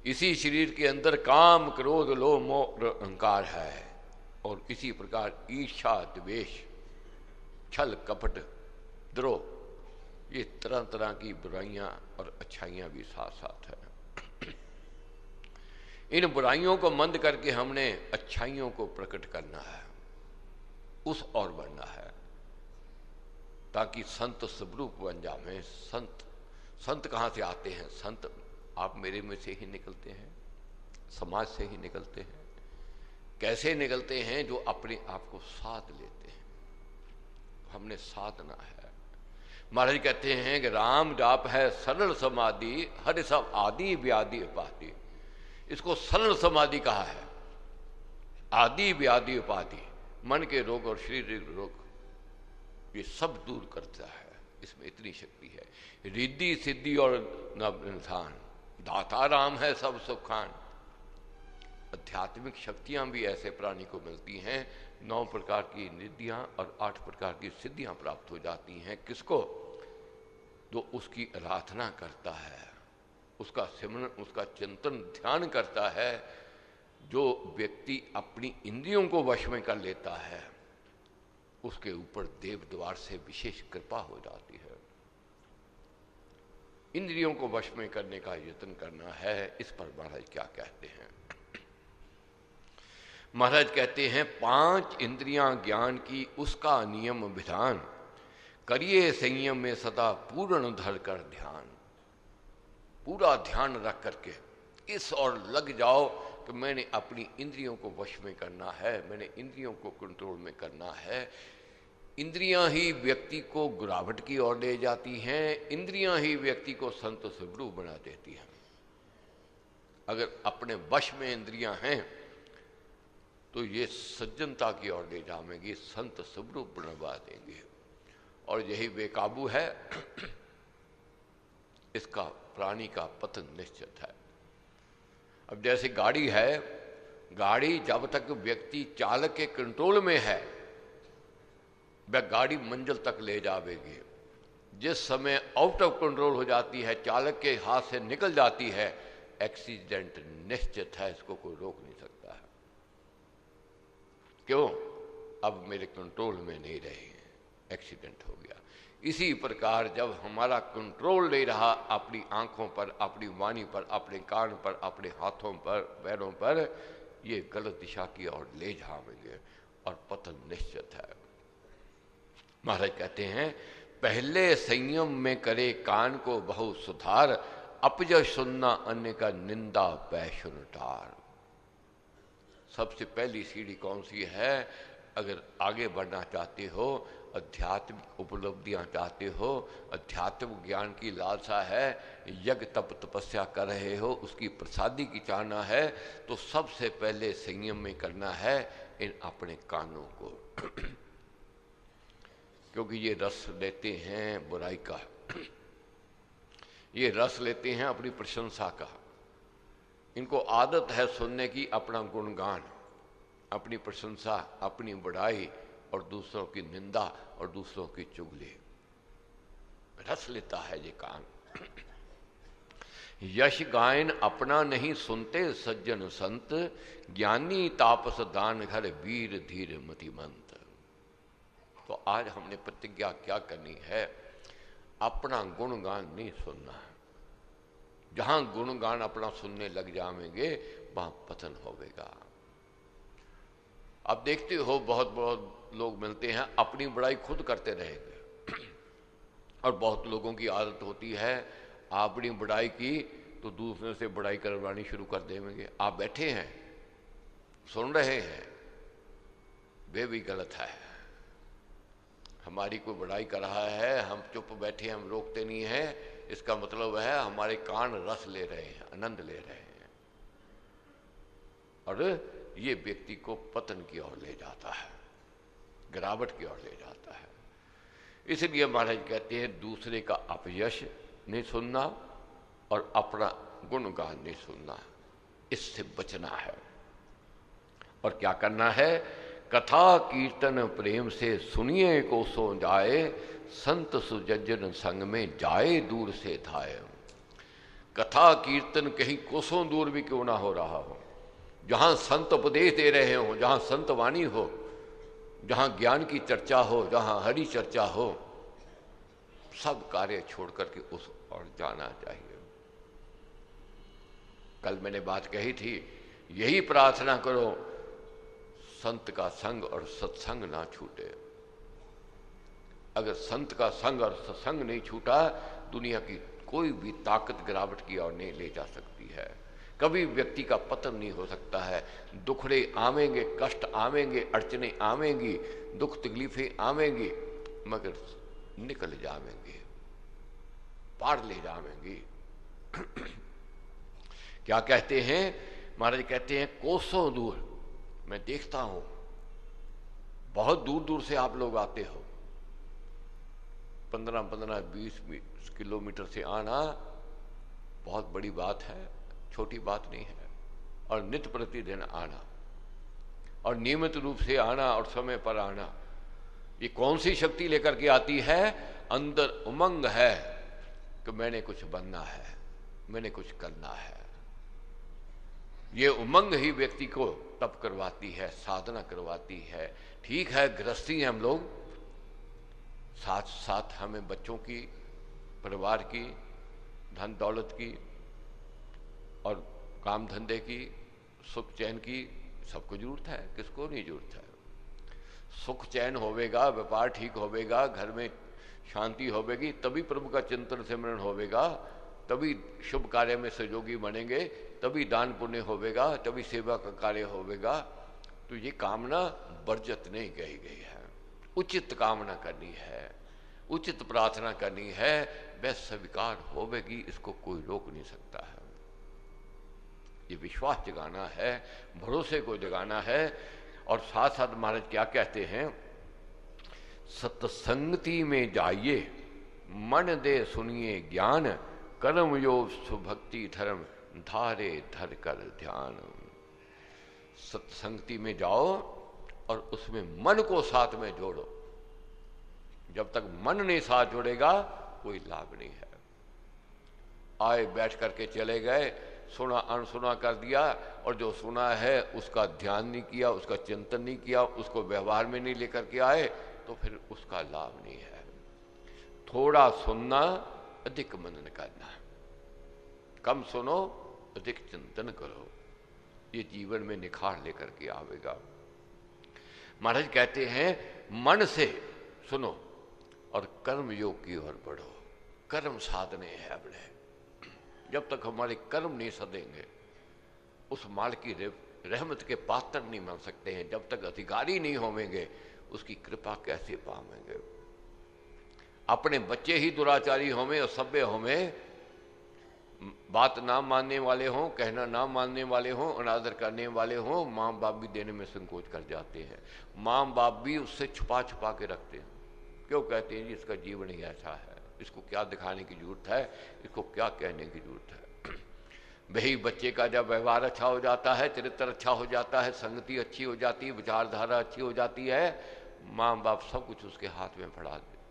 इसी शरीर के अंदर काम, क्रोध, लोभ, मोह और अहंकार है। और इसी प्रकार ईर्ष्या, द्वेष, छल, कपट, द्रोह, ये तरह तरह की बुराइयां और अच्छाइयां भी साथ साथ है। इन बुराइयों को मंद करके हमने अच्छाइयों को प्रकट करना है, उस ओर बढ़ना है, ताकि संत स्वरूप बन जाए। संत कहाँ से आते हैं? संत आप मेरे में से ही निकलते हैं, समाज से ही निकलते हैं। कैसे निकलते हैं? जो अपने आप को साध लेते हैं। हमने साधना है। महाराज कहते हैं कि राम जाप है सरल समाधि, हर सब आदि व्याधि उपाधि। इसको सरल समाधि कहा है। आदि व्याधि उपाधि, मन के रोग और शारीरिक रोग, ये सब दूर करता है। इसमें इतनी शक्ति है। रिद्धि सिद्धि और निधान, दाता राम है सब सुखान। आध्यात्मिक शक्तियां भी ऐसे प्राणी को मिलती हैं। 9 प्रकार की रिद्धियां और 8 प्रकार की सिद्धियां प्राप्त हो जाती हैं। किसको? जो उसकी आराधना करता है, उसका सिमरन, उसका चिंतन ध्यान करता है। जो व्यक्ति अपनी इंद्रियों को वश में कर लेता है, उसके ऊपर देव द्वार से विशेष कृपा हो जाती है। इंद्रियों को वश में करने का यत्न करना है। इस पर महाराज क्या कहते हैं? महाराज कहते हैं 5 इंद्रियां ज्ञान की उसका नियम विधान, करिए संयम में सदा पूर्ण धर कर ध्यान। पूरा ध्यान रख करके इस और लग जाओ कि मैंने अपनी इंद्रियों को वश में करना है, मैंने इंद्रियों को कंट्रोल में करना है। इंद्रियां ही व्यक्ति को गिरावट की ओर ले जाती हैं। इंद्रियां ही व्यक्ति को संत स्वरूप बना देती हैं। अगर अपने वश में इंद्रियां हैं तो ये सज्जनता की ओर ले जाएंगी, संत स्वरूप बनवा देंगे। और यही बेकाबू है, इसका प्राणी का पतन निश्चित है। अब जैसे गाड़ी है, गाड़ी जब तक व्यक्ति चालक के कंट्रोल में है, वह गाड़ी मंजिल तक ले जाएगी। जिस समय आउट ऑफ कंट्रोल हो जाती है, चालक के हाथ से निकल जाती है, एक्सीडेंट निश्चित है, इसको कोई रोक नहीं सकता है। क्यों? अब मेरे कंट्रोल में नहीं रहे, एक्सीडेंट हो गया। इसी प्रकार जब हमारा कंट्रोल नहीं रहा अपनी आंखों पर, अपनी वाणी पर, अपने कान पर, अपने हाथों पर, पैरों पर, ये गलत दिशा की ओर ले जाएंगे और पतन निश्चित है। महाराज कहते हैं पहले संयम में करे कान को बहु सुधार, अपजश सुनना अन्य का निंदा पैशुन टार। सबसे पहली सीढ़ी कौन सी है? अगर आगे बढ़ना चाहते हो, आध्यात्मिक उपलब्धियां चाहते हो, आध्यात्मिक ज्ञान की लालसा है, यज्ञ तप तपस्या कर रहे हो, उसकी प्रसादी की चाहना है, तो सबसे पहले संयम में करना है इन अपने कानों को। क्योंकि ये रस लेते हैं बुराई का, ये रस लेते हैं अपनी प्रशंसा का। इनको आदत है सुनने की अपना गुणगान, अपनी प्रशंसा, अपनी बढ़ाई और दूसरों की निंदा और दूसरों की चुगली। रस लेता है ये कान। यश गायन अपना नहीं सुनते सज्जन संत, ज्ञानी तापस दान घर वीर धीर मतिमंत। तो आज हमने प्रतिज्ञा क्या करनी है? अपना गुणगान नहीं सुनना है। जहां गुणगान अपना सुनने लग जाएंगे वहां पतन होगा। अब देखते हो बहुत बहुत लोग मिलते हैं, अपनी बड़ाई खुद करते रहेंगे। और बहुत लोगों की आदत होती है, अपनी बड़ाई की तो दूसरे से बड़ाई करवानी शुरू कर देंगे। आप बैठे हैं, सुन रहे हैं, वे भी गलत है। हमारी कोई बड़ाई कर रहा है, हम चुप बैठे, हम रोकते नहीं हैं, इसका मतलब है हमारे कान रस ले रहे हैं, आनंद ले रहे हैं। और ये व्यक्ति को पतन की ओर ले जाता है, गिरावट की ओर ले जाता है। इसलिए महाराज कहते हैं दूसरे का अपयश नहीं सुनना और अपना गुणगान नहीं सुनना, इससे बचना है। और क्या करना है? कथा कीर्तन प्रेम से सुनिए को सो जाए, संत सुजन संग में जाए दूर से धाये। कथा कीर्तन कहीं कोसों दूर भी क्यों ना हो रहा हो, जहाँ संत उपदेश दे रहे हो, जहाँ संत वाणी हो, जहाँ ज्ञान की चर्चा हो, जहाँ हरि चर्चा हो, सब कार्य छोड़ करके उस और जाना चाहिए। कल मैंने बात कही थी, यही प्रार्थना करो संत का संग और सत्संग ना छूटे। अगर संत का संग और सत्संग नहीं छूटा, दुनिया की कोई भी ताकत गिरावट की ओर नहीं ले जा सकती है। कभी व्यक्ति का पतन नहीं हो सकता है। दुखड़े आवेंगे, कष्ट आवेंगे, अड़चने आवेंगी, दुख तकलीफें आवेंगी, मगर निकल जावेंगे, पार ले जावेंगी। क्या कहते हैं महाराज, कहते हैं कोसों दूर। मैं देखता हूं बहुत दूर दूर से आप लोग आते हो, 15-15, 20 किलोमीटर से आना बहुत बड़ी बात है, छोटी बात नहीं है। और नित्य प्रतिदिन आना और नियमित रूप से आना और समय पर आना, ये कौन सी शक्ति लेकर के आती है? अंदर उमंग है कि मैंने कुछ बनना है, मैंने कुछ करना है। ये उमंग ही व्यक्ति को तप करवाती है, साधना करवाती है। ठीक है, गृहस्थी हैं हम लोग, साथ साथ हमें बच्चों की, परिवार की, धन दौलत की और काम धंधे की, सुख चैन की, सबको जरूरत है, किसको नहीं जरूरत है। सुख चैन होवेगा, व्यापार ठीक होवेगा, घर में शांति होवेगी, तभी प्रभु का चिंतन सिमरन होवेगा, तभी शुभ कार्य में सहयोगी बनेंगे, तभी दान पुण्य होवेगा, तभी सेवा का कार्य होवेगा। तो ये कामना बर्जत नहीं कही गई है, उचित कामना करनी है, उचित प्रार्थना करनी है, वह स्वीकार होवेगी, इसको कोई रोक नहीं सकता है। ये विश्वास जगाना है, भरोसे को जगाना है। और साथ साथ महाराज क्या कहते हैं, सत्संगति में जाइए, मन दे सुनिए ज्ञान, कर्म योग सुभक्ति धर्म, धारे धर कर ध्यान। सत्संगति में जाओ और उसमें मन को साथ में जोड़ो। जब तक मन नहीं साथ जोड़ेगा कोई लाभ नहीं है। आए बैठ करके चले गए, सुना अनसुना कर दिया, और जो सुना है उसका ध्यान नहीं किया, उसका चिंतन नहीं किया, उसको व्यवहार में नहीं लेकर के आए, तो फिर उसका लाभ नहीं है। थोड़ा सुनना, अधिक मनन करना, कम सुनो, अधिक चिंतन करो, ये जीवन में निखार लेकर के आवेगा। महाराज कहते हैं मन से सुनो और कर्म योग की ओर बढ़ो। कर्म साधने हैं अपने, जब तक हमारे कर्म नहीं सदेंगे उस माल की रहमत के पात्र नहीं बन सकते हैं। जब तक अधिकारी नहीं होवेंगे उसकी कृपा कैसे पावेंगे। अपने बच्चे ही दुराचारी होवें और सभ्य होवें, बात ना मानने वाले हों, कहना ना मानने वाले हों, अनादर करने वाले हों, माँ बाप भी देने में संकोच कर जाते हैं। माँ बाप भी उससे छुपा छुपा के रखते हैं। क्यों कहते हैं जी इसका जीवन ही ऐसा है, इसको क्या दिखाने की जरूरत है, इसको क्या कहने की जरूरत है। वही बच्चे का जब व्यवहार अच्छा हो जाता है, चरित्र अच्छा हो जाता है, संगति अच्छी हो जाती है, विचारधारा अच्छी हो जाती है, माँ बाप सब कुछ उसके हाथ में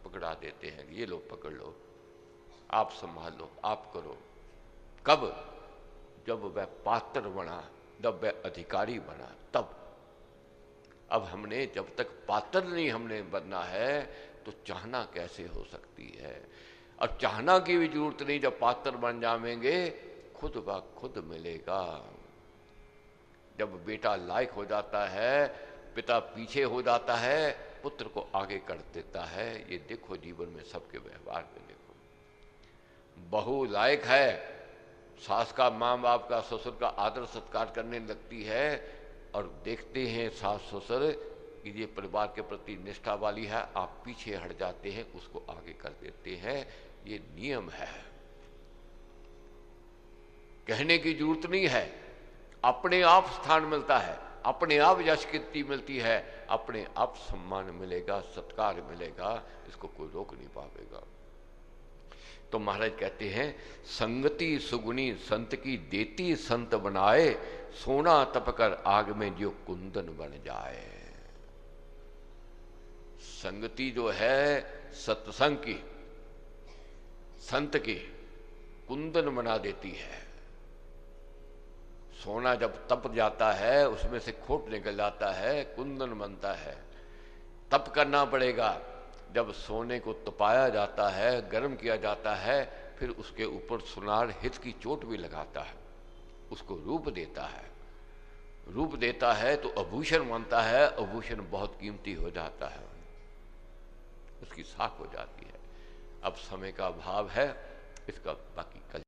पकड़ा देते हैं। ये लो पकड़ लो, आप संभाल लो, आप करो। कब? जब वह पात्र बना, जब वह अधिकारी बना, तब। अब हमने जब तक पात्र नहीं हमने बनना है तो चाहना कैसे हो सकती है। और चाहना की भी जरूरत नहीं, जब पात्र बन जाएंगे खुद ब खुद मिलेगा। जब बेटा लायक हो जाता है, पिता पीछे हो जाता है, पुत्र को आगे कर देता है। ये देखो जीवन में सबके व्यवहार में देखो। बहू लायक है, सास का, माँ बाप का, ससुर का आदर सत्कार करने लगती है, और देखते हैं सास ससुर कि ये परिवार के प्रति निष्ठा वाली है, आप पीछे हट जाते हैं, उसको आगे कर देते हैं। ये नियम है, कहने की जरूरत नहीं है। अपने आप स्थान मिलता है, अपने आप यश कीर्ति मिलती है, अपने आप सम्मान मिलेगा, सत्कार मिलेगा, इसको कोई रोक नहीं पाएगा। तो महाराज कहते हैं संगति सुगुनी संत की देती संत बनाए, सोना तपकर आग में जो कुंदन बन जाए। संगति जो है सत्संग की, संत की, कुंदन बना देती है। सोना जब तप जाता है उसमें से खोट निकल जाता है, कुंदन बनता है। तप करना पड़ेगा। जब सोने को तपाया जाता है, गर्म किया जाता है, फिर उसके ऊपर सुनार हित की चोट भी लगाता है, उसको रूप देता है। रूप देता है तो आभूषण बनता है, आभूषण बहुत कीमती हो जाता है, उसकी साख हो जाती है। अब समय का अभाव है, इसका बाकी कल